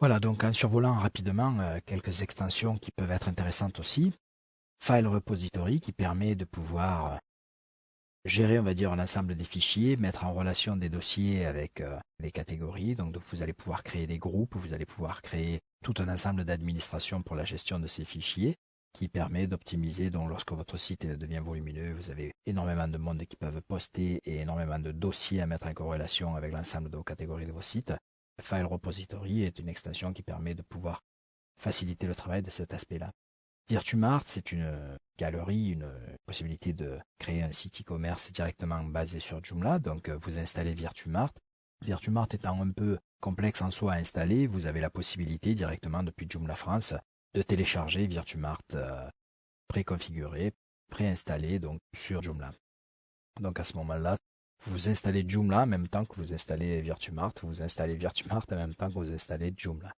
Voilà, donc en survolant rapidement quelques extensions qui peuvent être intéressantes aussi. File Repository qui permet de pouvoir gérer, on va dire, l'ensemble des fichiers, mettre en relation des dossiers avec des catégories. Donc vous allez pouvoir créer des groupes, vous allez pouvoir créer tout un ensemble d'administration pour la gestion de ces fichiers qui permet d'optimiser. Donc lorsque votre site devient volumineux, vous avez énormément de monde qui peuvent poster et énormément de dossiers à mettre en corrélation avec l'ensemble de vos catégories de vos sites. File Repository est une extension qui permet de pouvoir faciliter le travail de cet aspect-là. Virtumart, c'est une galerie, une possibilité de créer un site e-commerce directement basé sur Joomla. Donc vous installez Virtumart. Virtumart étant un peu complexe en soi à installer, vous avez la possibilité directement depuis Joomla France de télécharger Virtumart préconfiguré, préinstallé donc sur Joomla. Donc à ce moment-là, vous installez Joomla en même temps que vous installez Virtumart, vous installez Virtumart en même temps que vous installez Joomla.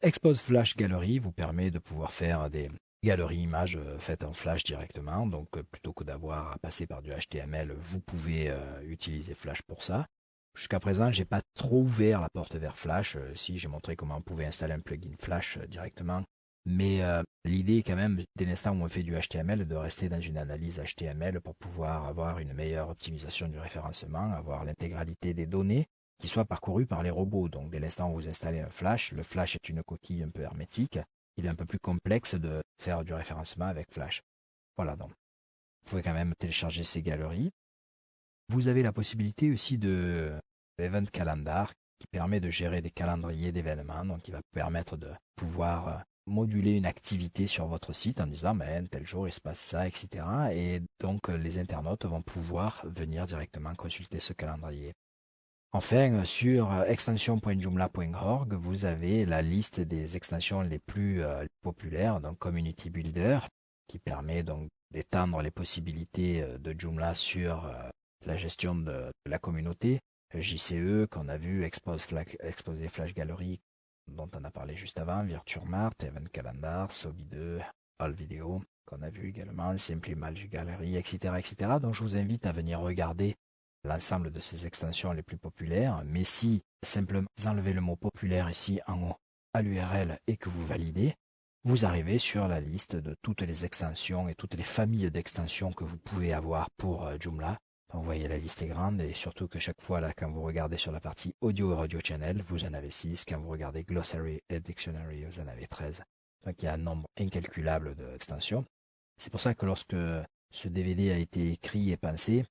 Expose Flash Gallery vous permet de pouvoir faire des galeries images faites en Flash directement. Donc plutôt que d'avoir à passer par du HTML, vous pouvez utiliser Flash pour ça. Jusqu'à présent, j'ai pas trop ouvert la porte vers Flash. Si j'ai montré comment on pouvait installer un plugin Flash directement. Mais l'idée est quand même, dès l'instant où on fait du HTML, de rester dans une analyse HTML pour pouvoir avoir une meilleure optimisation du référencement, avoir l'intégralité des données qui soit parcouru par les robots. Donc dès l'instant où vous installez un Flash, le Flash est une coquille un peu hermétique, il est un peu plus complexe de faire du référencement avec Flash. Voilà, donc vous pouvez quand même télécharger ces galeries. Vous avez la possibilité aussi de Event Calendar qui permet de gérer des calendriers d'événements, donc qui va permettre de pouvoir moduler une activité sur votre site en disant ben, tel jour il se passe ça, etc. Et donc les internautes vont pouvoir venir directement consulter ce calendrier. Enfin, sur extension.joomla.org, vous avez la liste des extensions les plus populaires, donc Community Builder, qui permet donc d'étendre les possibilités de Joomla sur la gestion de la communauté, JCE qu'on a vu, Exposer Flash Gallery dont on a parlé juste avant, Virtumart, Event Calendar, Sobi2, All Video qu'on a vu également, Simply Magic Gallery, etc., etc. Donc je vous invite à venir regarder l'ensemble de ces extensions les plus populaires, mais si simplement vous enlevez le mot populaire ici en haut à l'URL et que vous validez, vous arrivez sur la liste de toutes les extensions et toutes les familles d'extensions que vous pouvez avoir pour Joomla. Donc vous voyez, la liste est grande et surtout que chaque fois, là, quand vous regardez sur la partie audio et radio channel, vous en avez 6. Quand vous regardez glossary et dictionary, vous en avez 13. Donc il y a un nombre incalculable d'extensions. C'est pour ça que lorsque ce DVD a été écrit et pensé,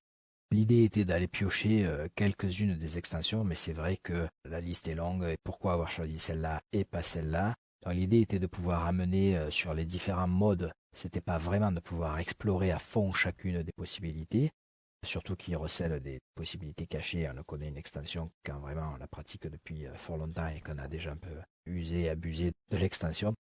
l'idée était d'aller piocher quelques-unes des extensions, mais c'est vrai que la liste est longue et pourquoi avoir choisi celle-là et pas celle-là. Donc l'idée était de pouvoir amener sur les différents modes, c'était pas vraiment de pouvoir explorer à fond chacune des possibilités, surtout qu'il recèle des possibilités cachées. On ne connaît une extension quand vraiment on la pratique depuis fort longtemps et qu'on a déjà un peu usé et abusé de l'extension.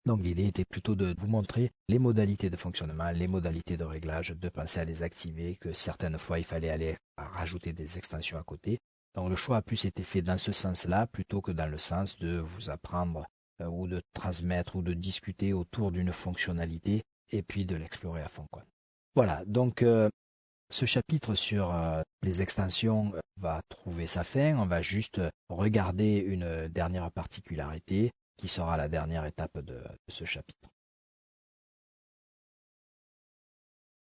Donc l'idée était plutôt de vous montrer les modalités de fonctionnement, les modalités de réglage, de penser à les activer, que certaines fois il fallait aller rajouter des extensions à côté. Donc le choix a plus été fait dans ce sens-là plutôt que dans le sens de vous apprendre ou de transmettre ou de discuter autour d'une fonctionnalité et puis de l'explorer à fond, quoi. Voilà, donc ce chapitre sur les extensions va trouver sa fin. On va juste regarder une dernière particularité qui sera la dernière étape de ce chapitre.